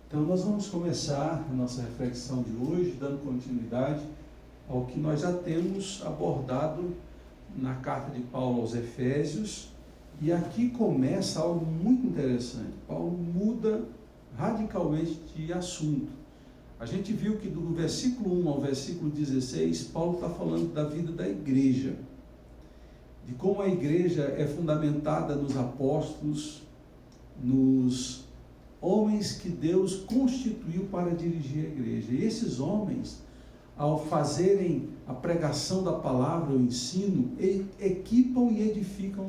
Então nós vamos começar a nossa reflexão de hoje, dando continuidade ao que nós já temos abordado na carta de Paulo aos Efésios, e aqui começa algo muito interessante. Paulo muda radicalmente de assunto. A gente viu que do versículo 1 ao versículo 16, Paulo está falando da vida da igreja, de como a igreja é fundamentada nos apóstolos, nos homens que Deus constituiu para dirigir a igreja. E esses homens, ao fazerem a pregação da palavra, o ensino, equipam e edificam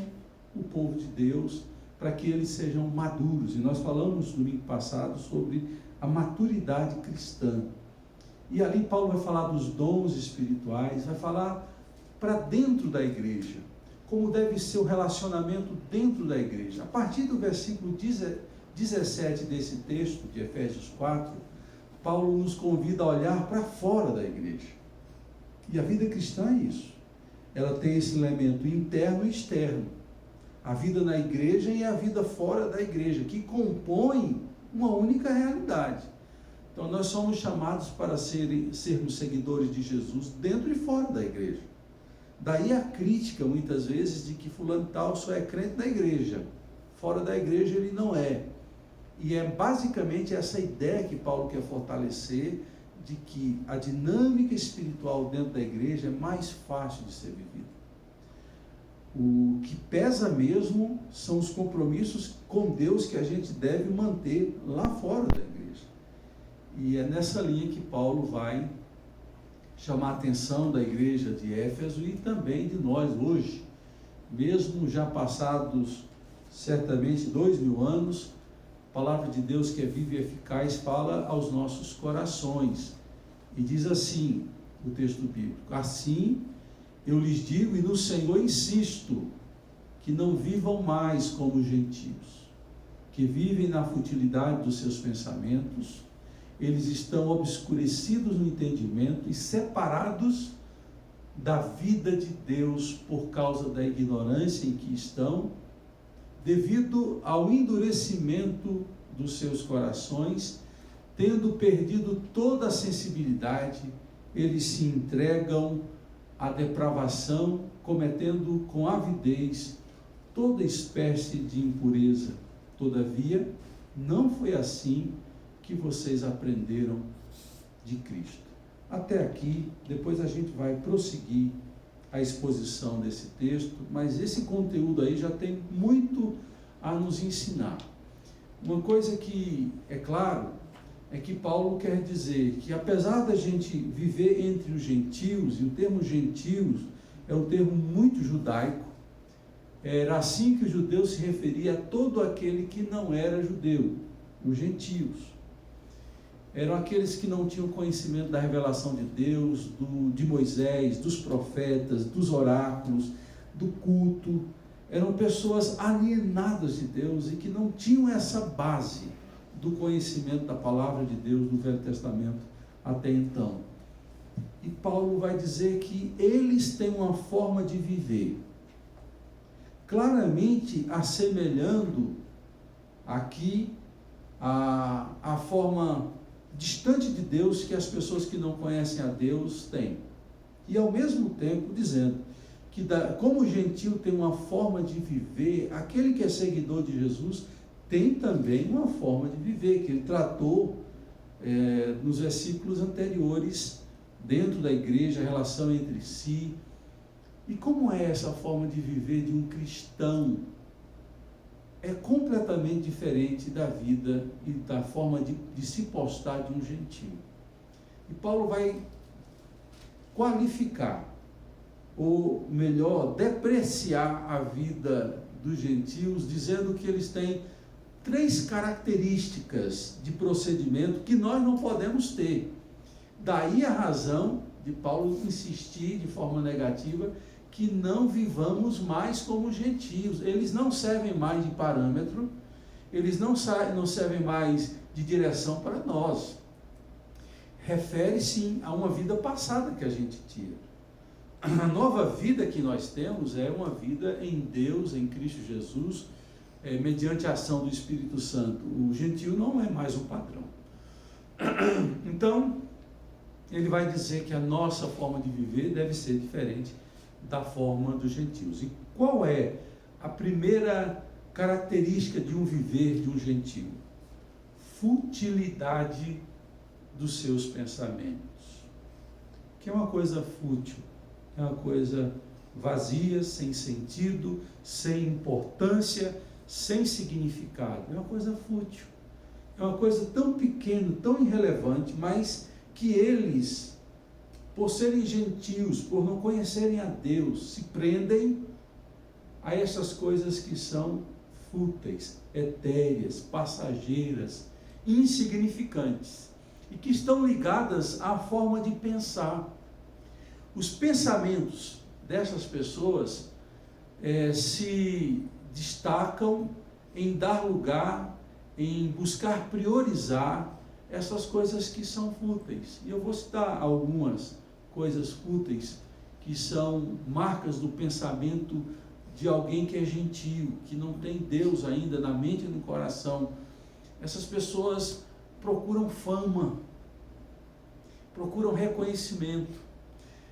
o povo de Deus para que eles sejam maduros. E nós falamos no domingo passado sobre a maturidade cristã. E ali Paulo vai falar dos dons espirituais, vai falar para dentro da igreja, como deve ser o relacionamento dentro da igreja. A partir do versículo 17 desse texto, de Efésios 4, Paulo nos convida a olhar para fora da igreja. E a vida cristã é isso. Ela tem esse elemento interno e externo. A vida na igreja e a vida fora da igreja, que compõem uma única realidade. Então nós somos chamados para sermos seguidores de Jesus dentro e fora da igreja. Daí a crítica, muitas vezes, de que fulano tal só é crente na igreja. Fora da igreja ele não é. E é basicamente essa ideia que Paulo quer fortalecer, de que a dinâmica espiritual dentro da igreja é mais fácil de ser vivida. O que pesa mesmo são os compromissos com Deus que a gente deve manter lá fora da igreja. E é nessa linha que Paulo vai chamar a atenção da igreja de Éfeso e também de nós hoje. Mesmo já passados certamente 2000 anos, a palavra de Deus, que é viva e eficaz, fala aos nossos corações. E diz assim, o texto bíblico: assim eu lhes digo e no Senhor insisto, que não vivam mais como os gentios, que vivem na futilidade dos seus pensamentos. Eles estão obscurecidos no entendimento e separados da vida de Deus por causa da ignorância em que estão, devido ao endurecimento dos seus corações. Tendo perdido toda a sensibilidade, eles se entregam à depravação, cometendo com avidez toda espécie de impureza. Todavia, não foi assim que vocês aprenderam de Cristo. Até aqui, depois a gente vai prosseguir a exposição desse texto, mas esse conteúdo aí já tem muito a nos ensinar. Uma coisa que é claro é que Paulo quer dizer que, apesar da gente viver entre os gentios, e o termo gentios é um termo muito judaico, era assim que os judeus se referiam a todo aquele que não era judeu, os gentios. Eram aqueles que não tinham conhecimento da revelação de Deus, de Moisés, dos profetas, dos oráculos, do culto. Eram pessoas alienadas de Deus e que não tinham essa base do conhecimento da palavra de Deus no Velho Testamento até então. E Paulo vai dizer que eles têm uma forma de viver, claramente assemelhando aqui a forma distante de Deus que as pessoas que não conhecem a Deus têm. E ao mesmo tempo dizendo que como o gentio tem uma forma de viver, aquele que é seguidor de Jesus tem também uma forma de viver, que ele tratou nos versículos anteriores, dentro da igreja, a relação entre si. E como é essa forma de viver de um cristão? É completamente diferente da vida e da forma de se postar de um gentio. E Paulo vai qualificar, ou melhor, depreciar a vida dos gentios, dizendo que eles têm 3 características de procedimento que nós não podemos ter. Daí a razão de Paulo insistir de forma negativa que não vivamos mais como gentios. Eles não servem mais de parâmetro, eles não servem mais de direção para nós. Refere-se a uma vida passada que a gente tira. A nova vida que nós temos é uma vida em Deus, em Cristo Jesus, mediante a ação do Espírito Santo. O gentio não é mais um padrão. Então, ele vai dizer que a nossa forma de viver deve ser diferente da forma dos gentios. E qual é a primeira característica de um viver de um gentio? Futilidade dos seus pensamentos. Que é uma coisa fútil, é uma coisa vazia, sem sentido, sem importância, sem significado. É uma coisa fútil. É uma coisa tão pequena, tão irrelevante, mas que eles, por serem gentios, por não conhecerem a Deus, se prendem a essas coisas que são fúteis, etéreas, passageiras, insignificantes, e que estão ligadas à forma de pensar. Os pensamentos dessas pessoas se destacam em dar lugar, em buscar priorizar essas coisas que são fúteis. E eu vou citar algumas coisas fúteis que são marcas do pensamento de alguém que é gentio, que não tem Deus ainda na mente e no coração. Essas pessoas procuram fama, procuram reconhecimento.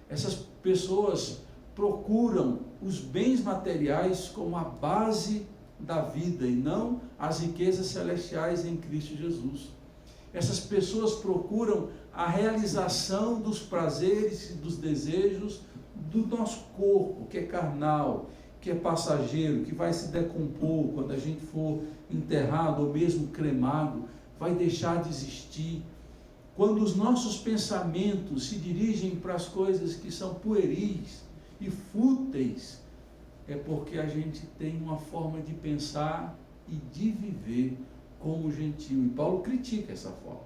Essas pessoas procuram os bens materiais como a base da vida e não as riquezas celestiais em Cristo Jesus. Essas pessoas procuram a realização dos prazeres e dos desejos do nosso corpo, que é carnal, que é passageiro, que vai se decompor quando a gente for enterrado ou mesmo cremado, vai deixar de existir. Quando os nossos pensamentos se dirigem para as coisas que são pueris e fúteis, é porque a gente tem uma forma de pensar e de viver como gentio. E Paulo critica essa forma.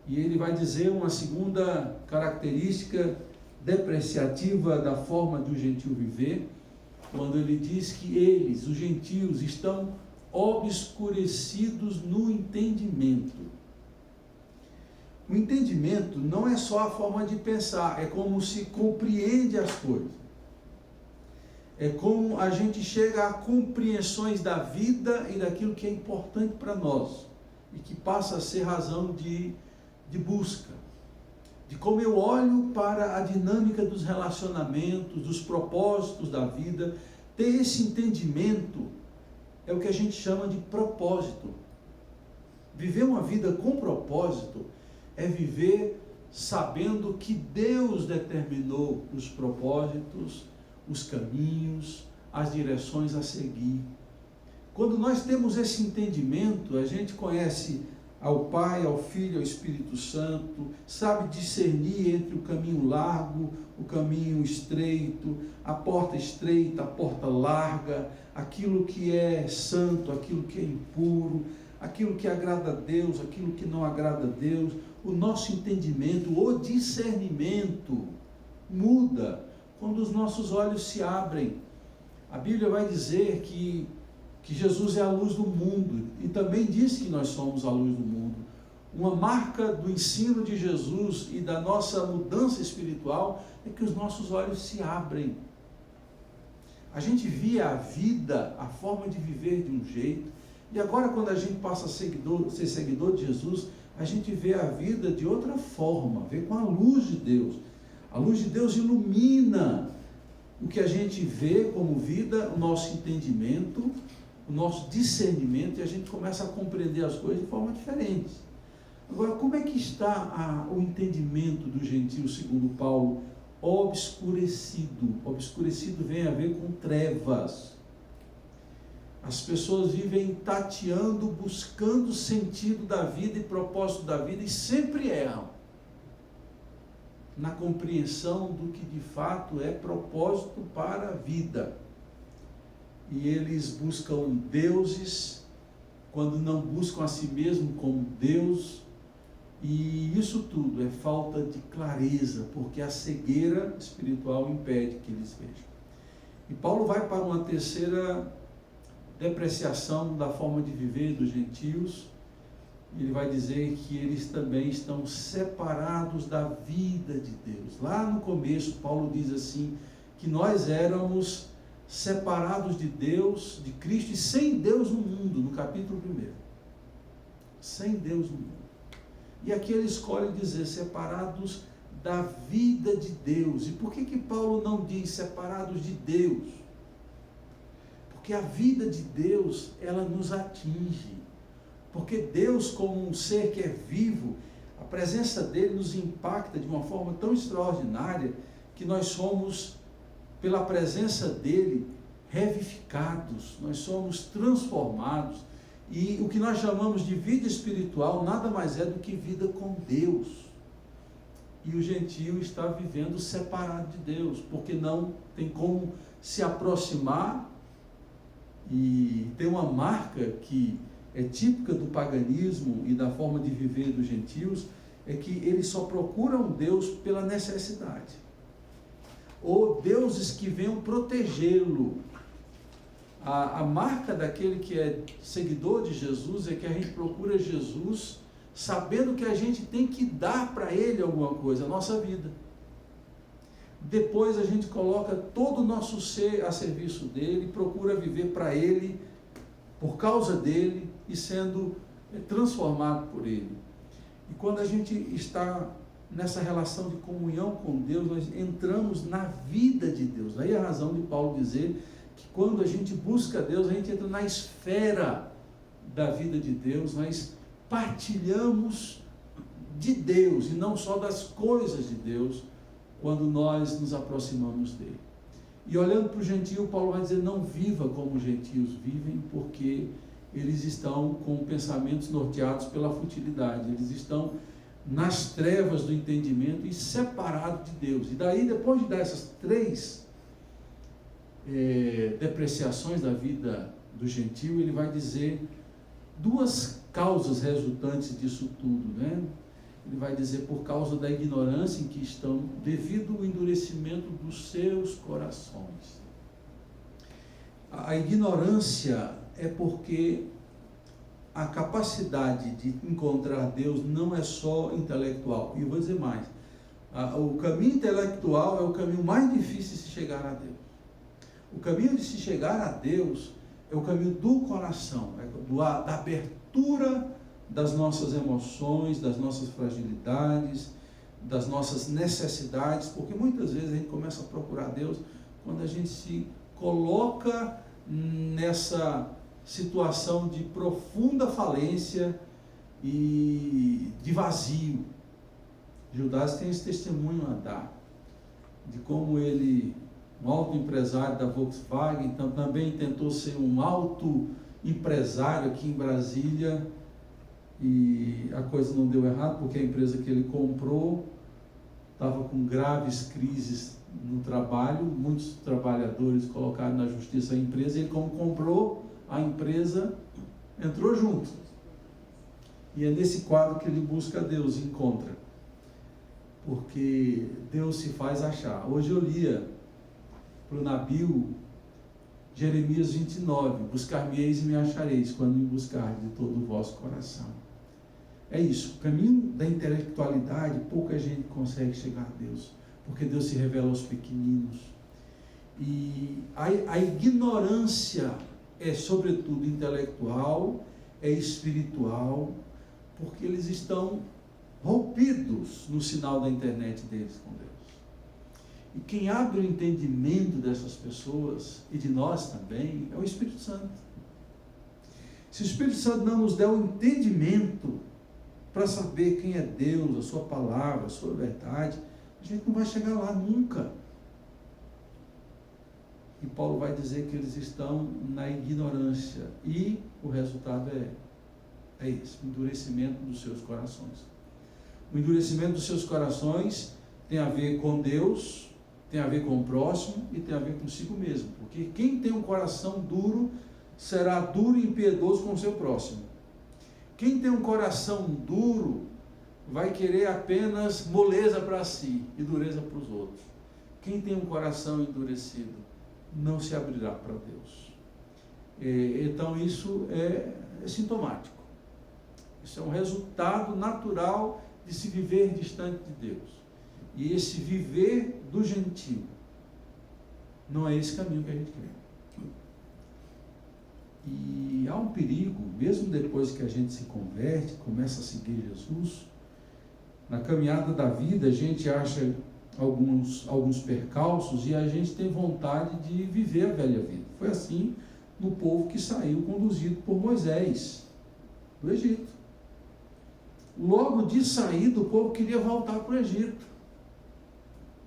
E ele vai dizer uma segunda característica depreciativa da forma do gentio viver, quando ele diz que eles, os gentios, estão obscurecidos no entendimento. O entendimento não é só a forma de pensar, é como se compreende as coisas. É como a gente chega a compreensões da vida e daquilo que é importante para nós e que passa a ser razão de busca. De como eu olho para a dinâmica dos relacionamentos, dos propósitos da vida. Ter esse entendimento é o que a gente chama de propósito. Viver uma vida com propósito é viver sabendo que Deus determinou os propósitos, os caminhos, as direções a seguir. Quando nós temos esse entendimento, a gente conhece ao Pai, ao Filho, ao Espírito Santo, sabe discernir entre o caminho largo, o caminho estreito, a porta estreita, a porta larga, aquilo que é santo, aquilo que é impuro, aquilo que agrada a Deus, aquilo que não agrada a Deus. O nosso entendimento, o discernimento muda quando os nossos olhos se abrem. A Bíblia vai dizer que Jesus é a luz do mundo, e também diz que nós somos a luz do mundo. Uma marca do ensino de Jesus e da nossa mudança espiritual é que os nossos olhos se abrem. A gente via a vida, a forma de viver de um jeito, e agora quando a gente passa a ser seguidor de Jesus, a gente vê a vida de outra forma, vê com a luz de Deus. A luz de Deus ilumina o que a gente vê como vida, o nosso entendimento, o nosso discernimento, e a gente começa a compreender as coisas de forma diferente. Agora, como é que está o entendimento do gentio, segundo Paulo? Obscurecido. Obscurecido vem a ver com trevas. As pessoas vivem tateando, buscando o sentido da vida e propósito da vida, e sempre erram na compreensão do que de fato é propósito para a vida. E eles buscam deuses, quando não buscam a si mesmo como Deus, e isso tudo é falta de clareza, porque a cegueira espiritual impede que eles vejam. E Paulo vai para uma terceira depreciação da forma de viver dos gentios. Ele vai dizer que eles também estão separados da vida de Deus. Lá no começo, Paulo diz assim, que nós éramos separados de Deus, de Cristo, e sem Deus no mundo, no capítulo 1. Sem Deus no mundo. E aqui ele escolhe dizer separados da vida de Deus. E por que Paulo não diz separados de Deus? Porque a vida de Deus, ela nos atinge. Porque Deus, como um ser que é vivo, a presença dele nos impacta de uma forma tão extraordinária que nós somos, pela presença dele, revivificados, nós somos transformados. E o que nós chamamos de vida espiritual nada mais é do que vida com Deus. E o gentio está vivendo separado de Deus, porque não tem como se aproximar. E tem uma marca que é típica do paganismo e da forma de viver dos gentios, é que eles só procuram Deus pela necessidade, ou deuses que venham protegê-lo. A marca daquele que é seguidor de Jesus é que a gente procura Jesus sabendo que a gente tem que dar para ele alguma coisa, a nossa vida. Depois a gente coloca todo o nosso ser a serviço dele, procura viver para ele, por causa dele e sendo transformado por ele. E quando a gente está nessa relação de comunhão com Deus, nós entramos na vida de Deus. Daí a razão de Paulo dizer que quando a gente busca Deus, a gente entra na esfera da vida de Deus, nós partilhamos de Deus e não só das coisas de Deus quando nós nos aproximamos dele. E olhando para o gentio, Paulo vai dizer, não viva como os gentios vivem, porque eles estão com pensamentos norteados pela futilidade, eles estão nas trevas do entendimento e separados de Deus. E daí, depois de dar essas três depreciações da vida do gentio, ele vai dizer duas causas resultantes disso tudo, né? Ele vai dizer por causa da ignorância em que estão, devido ao endurecimento dos seus corações. A ignorância é porque a capacidade de encontrar Deus não é só intelectual. E eu vou dizer mais, o caminho intelectual é o caminho mais difícil de se chegar a Deus. O caminho de se chegar a Deus é o caminho do coração, da abertura das nossas emoções, das nossas fragilidades, das nossas necessidades, porque muitas vezes a gente começa a procurar Deus quando a gente se coloca nessa situação de profunda falência e de vazio. Judas tem esse testemunho a dar, de como ele, um alto empresário da Volkswagen, então também tentou ser um alto empresário aqui em Brasília, e a coisa não deu errado, porque a empresa que ele comprou estava com graves crises no trabalho, muitos trabalhadores colocaram na justiça a empresa, e ele, como comprou a empresa, entrou junto. E é nesse quadro que ele busca Deus e encontra, porque Deus se faz achar. Hoje eu lia para o Nabil Jeremias 29, buscar-me-eis e me achareis, quando me buscar de todo o vosso coração. É isso, o caminho da intelectualidade, pouca gente consegue chegar a Deus, porque Deus se revela aos pequeninos. E a ignorância é sobretudo intelectual, é espiritual, porque eles estão rompidos no sinal da internet deles com Deus. E quem abre o entendimento dessas pessoas, e de nós também, é o Espírito Santo. Se o Espírito Santo não nos der o entendimento para saber quem é Deus, a sua palavra, a sua verdade, a gente não vai chegar lá nunca. E Paulo vai dizer que eles estão na ignorância, e o resultado é esse, o endurecimento dos seus corações. O endurecimento dos seus corações tem a ver com Deus, tem a ver com o próximo e tem a ver consigo mesmo, porque quem tem um coração duro será duro e impiedoso com o seu próximo. Quem tem um coração duro vai querer apenas moleza para si e dureza para os outros. Quem tem um coração endurecido não se abrirá para Deus. Então isso é sintomático. Isso é um resultado natural de se viver distante de Deus. E esse viver do gentio não é esse caminho que a gente quer. E há um perigo, mesmo depois que a gente se converte, começa a seguir Jesus, Na caminhada da vida, a gente acha alguns percalços e a gente tem vontade de viver a velha vida. Foi assim no povo que saiu conduzido por Moisés do Egito. Logo de saída, o povo queria voltar para o Egito.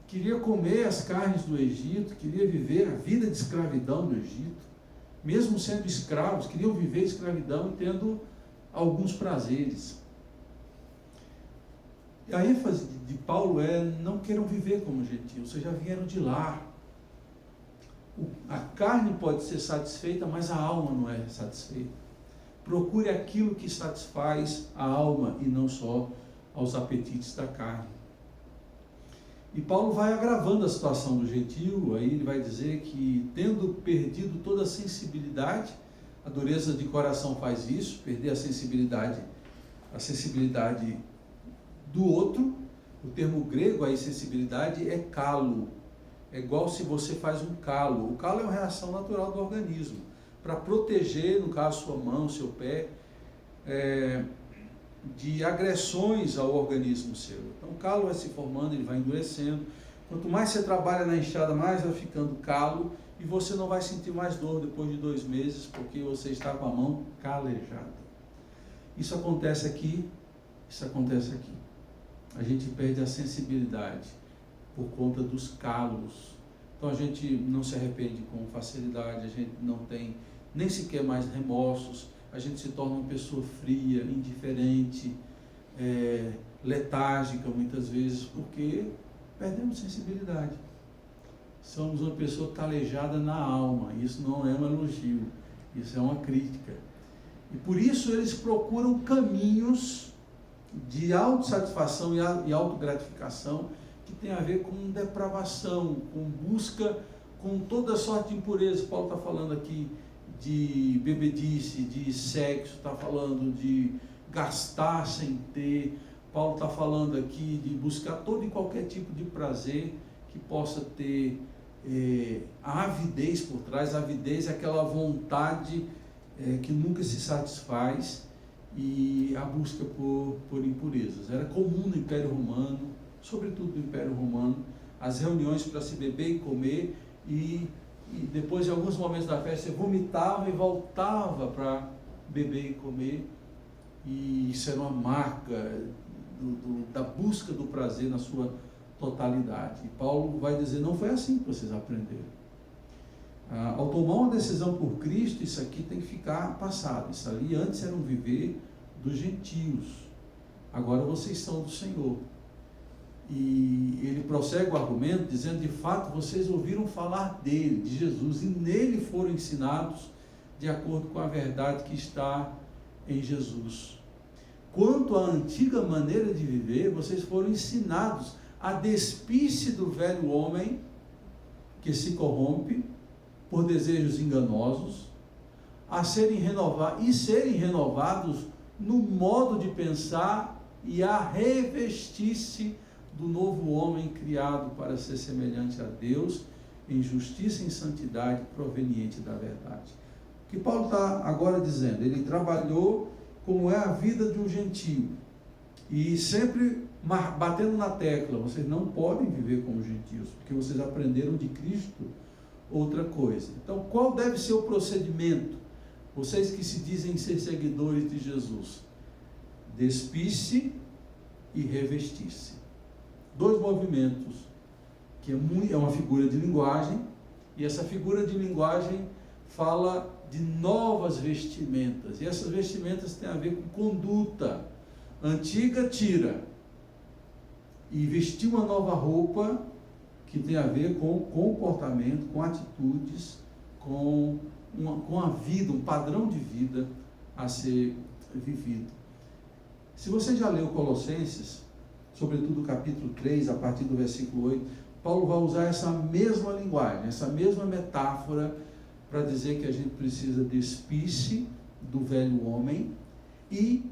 Queria comer as carnes do Egito, queria viver a vida de escravidão do Egito. Mesmo sendo escravos, queriam viver escravidão e tendo alguns prazeres. A ênfase de Paulo é: não queiram viver como gentios, vocês já vieram de lá. A carne pode ser satisfeita, mas a alma não é satisfeita. Procure aquilo que satisfaz a alma e não só aos apetites da carne. E Paulo vai agravando a situação do gentio. Aí ele vai dizer que, tendo perdido toda a sensibilidade, a dureza de coração faz isso, perder a sensibilidade do outro. O termo grego aí, sensibilidade, é calo. É igual se você faz um calo. O calo é uma reação natural do organismo, para proteger, no caso, sua mão, seu pé, de agressões ao organismo seu. Então o calo vai se formando, ele vai endurecendo. Quanto mais você trabalha na enxada, mais vai ficando calo, e você não vai sentir mais dor depois de 2 meses, porque você está com a mão calejada. Isso acontece aqui, isso acontece aqui. A gente perde a sensibilidade por conta dos calos. Então a gente não se arrepende com facilidade, a gente não tem nem sequer mais remorsos, a gente se torna uma pessoa fria, indiferente, letárgica muitas vezes, porque perdemos sensibilidade. Somos uma pessoa calejada na alma. Isso não é um elogio, isso é uma crítica. E por isso eles procuram caminhos de autossatisfação e autogratificação que tem a ver com depravação, com busca, com toda sorte de impureza. Paulo está falando aqui de bebedice, de sexo, está falando de gastar sem ter. Paulo está falando aqui de buscar todo e qualquer tipo de prazer que possa ter a avidez por trás. A avidez é aquela vontade que nunca se satisfaz, e a busca por impurezas. Era comum no Império Romano, sobretudo no Império Romano, as reuniões para se beber e comer, e depois de alguns momentos da festa você vomitava e voltava para beber e comer, e isso era uma marca da busca do prazer na sua totalidade. E Paulo vai dizer: não foi assim que vocês aprenderam. Ao tomar uma decisão por Cristo, isso aqui tem que ficar passado. Isso ali antes era um viver dos gentios, agora vocês são do Senhor. E ele prossegue o argumento dizendo: de fato vocês ouviram falar dele, de Jesus, e nele foram ensinados de acordo com a verdade que está em Jesus. Quanto à antiga maneira de viver, vocês foram ensinados a despir-se do velho homem que se corrompe por desejos enganosos, a serem renovados no modo de pensar e a revestir-se do novo homem criado para ser semelhante a Deus em justiça e em santidade proveniente da verdade. O que Paulo está agora dizendo? Ele trabalhou como é a vida de um gentio e sempre batendo na tecla: vocês não podem viver como gentios, porque vocês aprenderam de Cristo outra coisa. Então, qual deve ser o procedimento? Vocês que se dizem ser seguidores de Jesus: despir-se e revestir-se. 2 movimentos, que é uma figura de linguagem, e essa figura de linguagem fala de novas vestimentas, e essas vestimentas têm a ver com conduta. Antiga tira, e vestir uma nova roupa que tem a ver com comportamento, com atitudes, com a vida, um padrão de vida a ser vivido. Se você já leu Colossenses, sobretudo o capítulo 3, a partir do versículo 8, Paulo vai usar essa mesma linguagem, essa mesma metáfora, para dizer que a gente precisa despir-se do velho homem e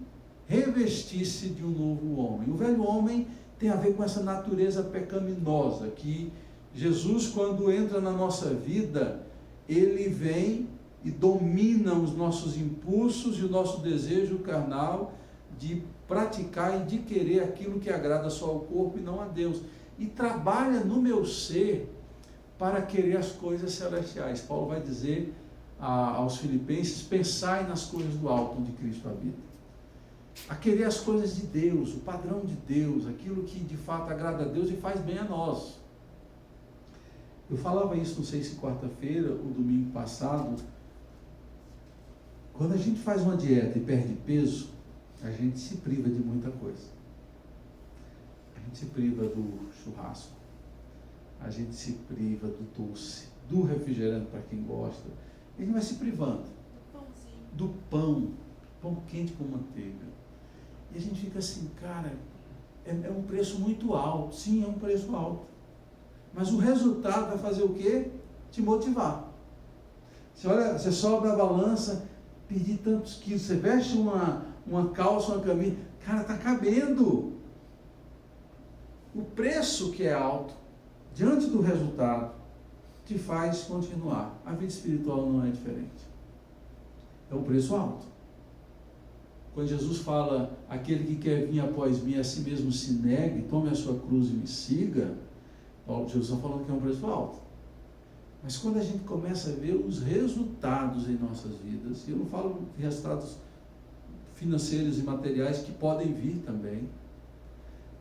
revestir-se de um novo homem. O velho homem tem a ver com essa natureza pecaminosa, que Jesus, quando entra na nossa vida, ele vem e domina os nossos impulsos e o nosso desejo carnal de praticar e de querer aquilo que agrada só ao corpo e não a Deus. E trabalha no meu ser para querer as coisas celestiais. Paulo vai dizer aos filipenses: pensai nas coisas do alto, onde Cristo habita. A querer as coisas de Deus, o padrão de Deus, aquilo que de fato agrada a Deus e faz bem a nós. Eu falava isso, não sei se quarta-feira ou domingo passado. Quando a gente faz uma dieta e perde peso, a gente se priva de muita coisa. A gente se priva do churrasco, a gente se priva do doce, do refrigerante para quem gosta. A gente vai se privando do pão quente com manteiga. E a gente fica assim, cara, é um preço muito alto. Sim, é um preço alto. Mas o resultado vai fazer o quê? Te motivar. Você olha, você sobe a balança, perdi tantos quilos, você veste uma calça, uma camisa, cara, está cabendo. O preço que é alto, diante do resultado, te faz continuar. A vida espiritual não é diferente. É um preço alto. Quando Jesus fala, aquele que quer vir após mim, a si mesmo se negue, tome a sua cruz e me siga, Jesus está falando que é um preço alto. Mas quando a gente começa a ver os resultados em nossas vidas, e eu não falo de resultados financeiros e materiais que podem vir também,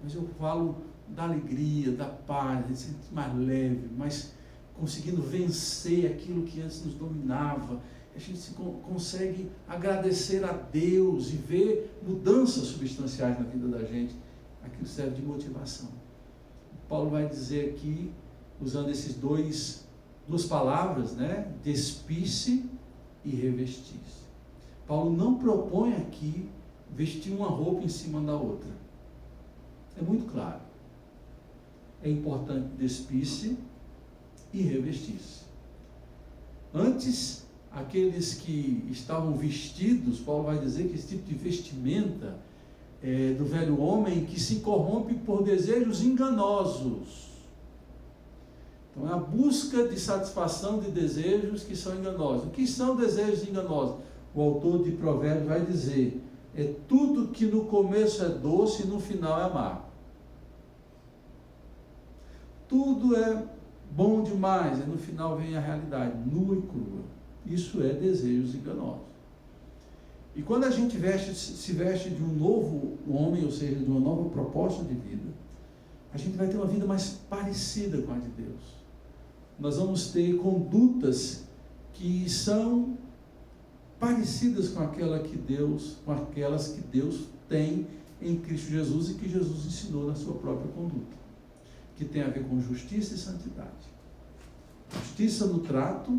mas eu falo da alegria, da paz, de se sentir mais leve, mais conseguindo vencer aquilo que antes nos dominava. A gente consegue agradecer a Deus e ver mudanças substanciais na vida da gente. Aquilo serve de motivação. Paulo vai dizer aqui, usando esses duas palavras, né? Despir-se e revestir-se. Paulo não propõe aqui vestir uma roupa em cima da outra. É muito claro. É importante despir-se e revestir-se. Antes, aqueles que estavam vestidos, Paulo vai dizer que esse tipo de vestimenta é do velho homem que se corrompe por desejos enganosos. Então é a busca de satisfação de desejos que são enganosos. O que são desejos enganosos? O autor de Provérbios vai dizer: é tudo que no começo é doce e no final é amargo. Tudo é bom demais e no final vem a realidade nua e crua. Isso é desejos enganosos. E quando a gente se veste de um novo homem, ou seja, de uma nova proposta de vida, a gente vai ter uma vida mais parecida com a de Deus. Nós vamos ter condutas que são parecidas com aquelas que Deus tem em Cristo Jesus e que Jesus ensinou na sua própria conduta, que tem a ver com justiça e santidade. Justiça no trato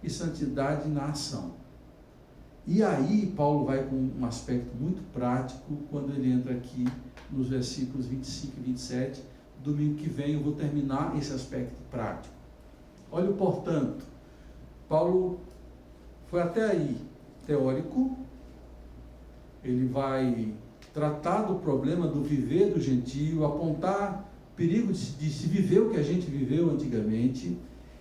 e santidade na ação. E aí Paulo vai com um aspecto muito prático quando ele entra aqui nos versículos 25 e 27. Domingo que vem eu vou terminar esse aspecto prático. Olha, portanto, Paulo foi até aí teórico, ele vai tratar do problema do viver do gentio, apontar perigo de se viver o que a gente viveu antigamente,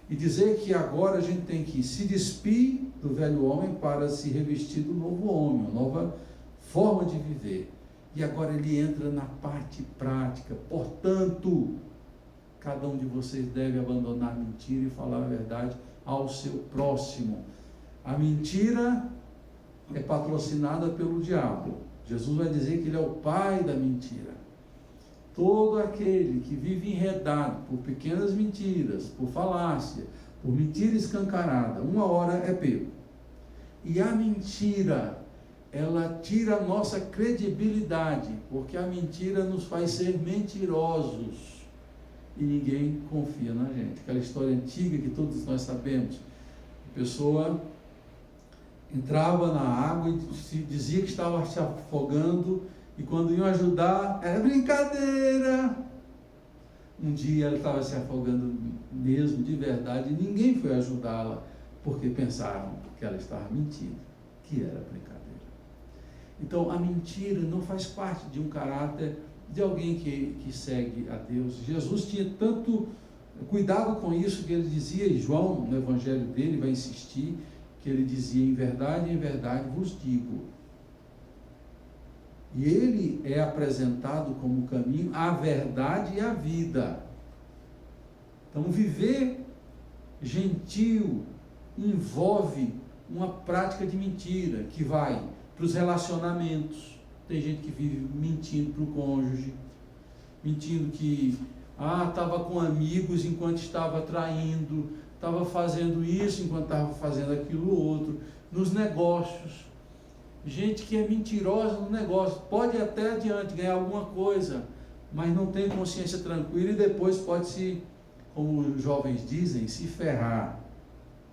e dizer que agora a gente tem que se despir do velho homem para se revestir do novo homem, uma nova forma de viver. E agora ele entra na parte prática. Portanto, cada um de vocês deve abandonar a mentira e falar a verdade ao seu próximo. A mentira é patrocinada pelo diabo. Jesus vai dizer que ele é o pai da mentira. Todo aquele que vive enredado por pequenas mentiras, por falácia, por mentira escancarada, uma hora é pego. E a mentira, ela tira a nossa credibilidade, porque a mentira nos faz ser mentirosos. E ninguém confia na gente. Aquela história antiga que todos nós sabemos. A pessoa entrava na água e dizia que estava se afogando, e quando iam ajudar, era brincadeira. Um dia ela estava se afogando mesmo, de verdade, e ninguém foi ajudá-la, porque pensaram que ela estava mentindo, que era brincadeira. Então, a mentira não faz parte de um caráter de alguém que segue a Deus. Jesus tinha tanto cuidado com isso que ele dizia, e João, no evangelho dele, vai insistir, que ele dizia: em verdade vos digo, E ele é apresentado como o caminho, a verdade e a vida. Então, viver gentil envolve uma prática de mentira, que vai para os relacionamentos. Tem gente que vive mentindo para o cônjuge, mentindo que estava com amigos enquanto estava traindo, estava fazendo isso enquanto estava fazendo aquilo outro. Nos negócios, gente que é mentirosa no negócio, pode até adiante ganhar alguma coisa, mas não tem consciência tranquila e depois pode se, como os jovens dizem, se ferrar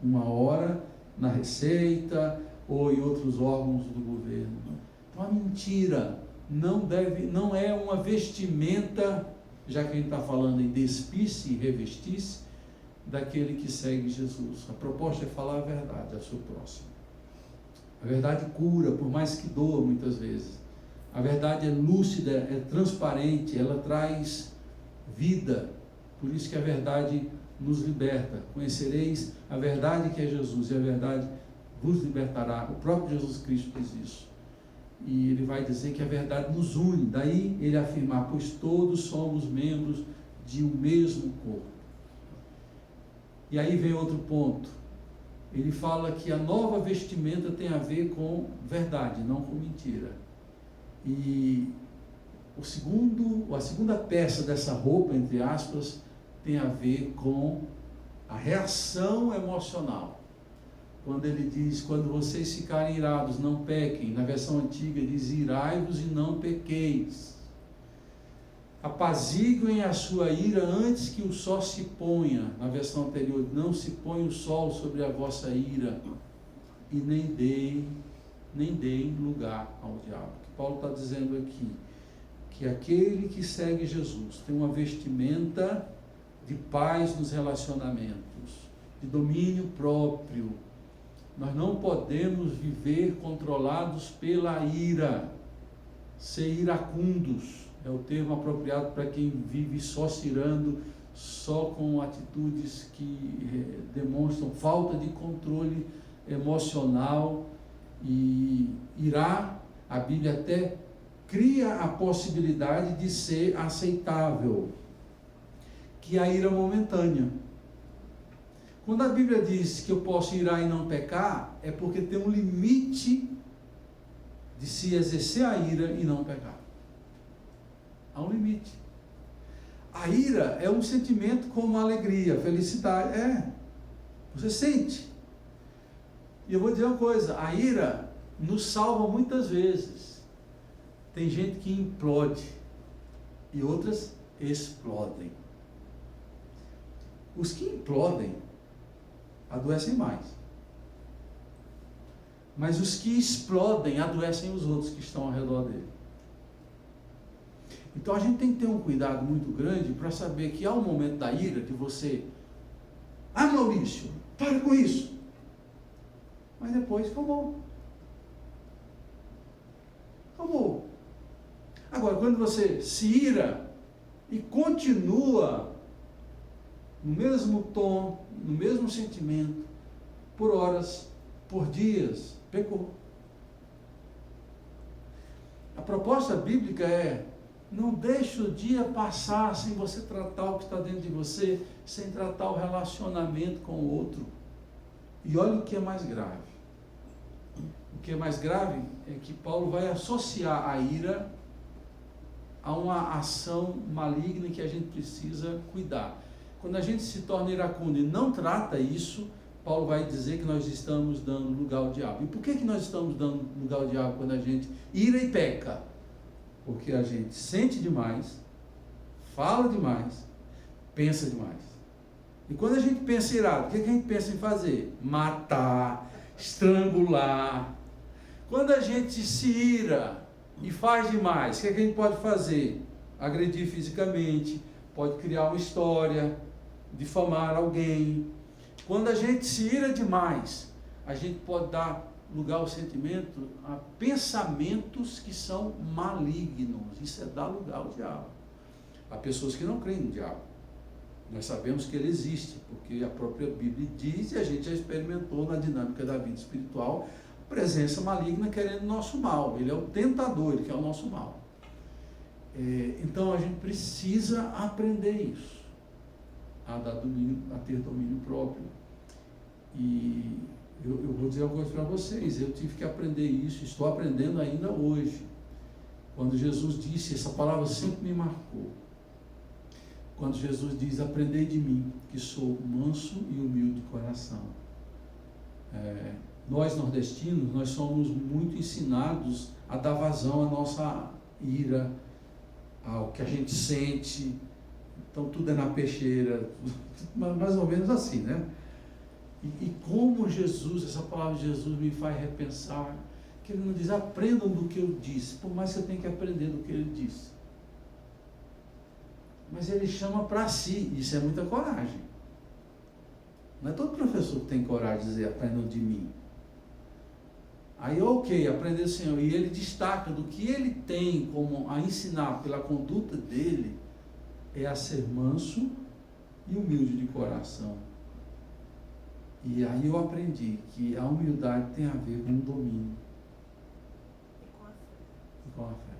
uma hora na Receita ou em outros órgãos do governo. Então a mentira não é uma vestimenta, já que a gente está falando em despir-se e revestir-se, daquele que segue Jesus. A proposta é falar a verdade ao seu próximo. A verdade cura, por mais que doa muitas vezes. A verdade é lúcida, é transparente, ela traz vida. Por isso que a verdade nos liberta. Conhecereis a verdade que é Jesus, e a verdade vos libertará. O próprio Jesus Cristo diz isso. E ele vai dizer que a verdade nos une. Daí ele afirmar, pois todos somos membros de um mesmo corpo. E aí vem outro ponto. Ele fala que a nova vestimenta tem a ver com verdade, não com mentira. E a segunda peça dessa roupa, entre aspas, tem a ver com a reação emocional. Quando ele diz, quando vocês ficarem irados, não pequem. Na versão antiga diz, irai-vos e não pequeis. Apaziguem a sua ira antes que o sol se ponha. Na versão anterior, não se ponha o sol sobre a vossa ira, e nem deem lugar ao diabo. O que Paulo está dizendo aqui, que aquele que segue Jesus tem uma vestimenta de paz nos relacionamentos, de domínio próprio. Nós não podemos viver controlados pela ira, ser iracundos. É o termo apropriado para quem vive só se irando, só com atitudes que demonstram falta de controle emocional. E irá, a Bíblia até cria a possibilidade de ser aceitável, que é a ira momentânea. Quando a Bíblia diz que eu posso irar e não pecar, é porque tem um limite de se exercer a ira e não pecar. Há um limite. A ira é um sentimento como a alegria, a felicidade. Você sente. E eu vou dizer uma coisa, a ira nos salva muitas vezes. Tem gente que implode e outras explodem. Os que implodem adoecem mais. Mas os que explodem adoecem os outros que estão ao redor dele. Então a gente tem que ter um cuidado muito grande para saber que há um momento da ira de você, Maurício, para com isso. Mas depois acabou. Agora, quando você se ira e continua no mesmo tom, no mesmo sentimento, por horas, por dias, pecou. A proposta bíblica é: não deixe o dia passar sem você tratar o que está dentro de você, sem tratar o relacionamento com o outro. E olha o que é mais grave. O que é mais grave é que Paulo vai associar a ira a uma ação maligna que a gente precisa cuidar. Quando a gente se torna iracundo e não trata isso, Paulo vai dizer que nós estamos dando lugar ao diabo. E por que nós estamos dando lugar ao diabo quando a gente ira e peca? Porque a gente sente demais, fala demais, pensa demais. E quando a gente pensa irado, o que a gente pensa em fazer? Matar, estrangular. Quando a gente se ira e faz demais, o que a gente pode fazer? Agredir fisicamente, pode criar uma história, difamar alguém. Quando a gente se ira demais, a gente pode dar lugar ao sentimento, a pensamentos que são malignos. Isso é dar lugar ao diabo. Há pessoas que não creem no diabo. Nós sabemos que ele existe, porque a própria Bíblia diz, e a gente já experimentou na dinâmica da vida espiritual, presença maligna querendo o nosso mal. Ele é o tentador, ele quer o nosso mal. Então a gente precisa aprender isso, a ter domínio próprio. E eu vou dizer uma coisa para vocês, eu tive que aprender isso, estou aprendendo ainda hoje. Quando Jesus disse, essa palavra sempre me marcou, quando Jesus diz, aprendei de mim, que sou manso e humilde de coração. Nós nordestinos, nós somos muito ensinados a dar vazão à nossa ira, ao que a gente sente, então tudo é na peixeira, mais ou menos assim, né? E como Jesus, essa palavra de Jesus me faz repensar, que ele não diz, aprendam do que eu disse, por mais que você tenha que aprender do que ele disse. Mas ele chama para si, isso é muita coragem. Não é todo professor que tem coragem de dizer, aprendam de mim. Aí, ok, aprender do Senhor, e ele destaca do que ele tem como a ensinar pela conduta dele, é a ser manso e humilde de coração. E aí eu aprendi que a humildade tem a ver com o domínio. E com a fé.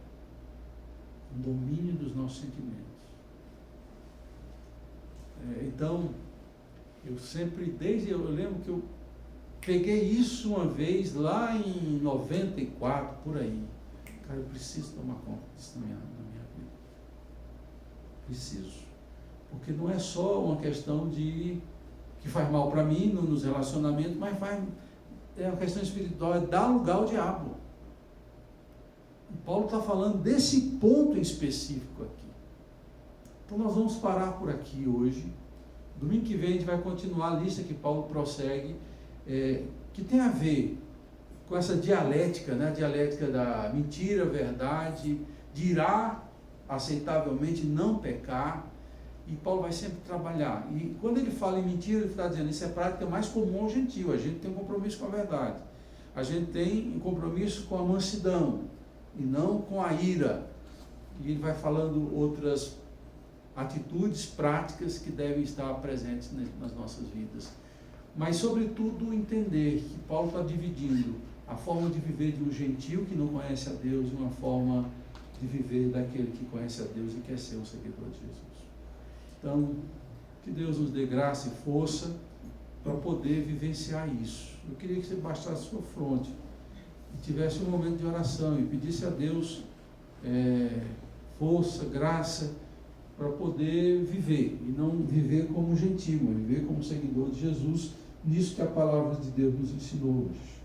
O domínio dos nossos sentimentos. Então, eu sempre, eu lembro que eu peguei isso uma vez, lá em 94, por aí. Cara, eu preciso tomar conta disso na minha vida. Preciso. Porque não é só uma questão que faz mal para mim nos relacionamentos, mas é uma questão espiritual, é dar lugar ao diabo. E Paulo está falando desse ponto em específico aqui. Então nós vamos parar por aqui hoje. Domingo que vem a gente vai continuar a lista que Paulo prossegue, que tem a ver com essa dialética, né? A dialética da mentira, verdade, de irar aceitavelmente, não pecar. E Paulo vai sempre trabalhar. E quando ele fala em mentira, ele está dizendo, isso é prática mais comum ao gentio. A gente tem um compromisso com a verdade. A gente tem um compromisso com a mansidão, e não com a ira. E ele vai falando outras atitudes práticas que devem estar presentes nas nossas vidas. Mas, sobretudo, entender que Paulo está dividindo a forma de viver de um gentio que não conhece a Deus e uma forma de viver daquele que conhece a Deus e quer ser um seguidor de Jesus. Então, que Deus nos dê graça e força para poder vivenciar isso. Eu queria que você baixasse sua fronte e tivesse um momento de oração e pedisse a Deus força, graça, para poder viver, e não viver como um gentio, mas viver como seguidor de Jesus, nisso que a palavra de Deus nos ensinou hoje.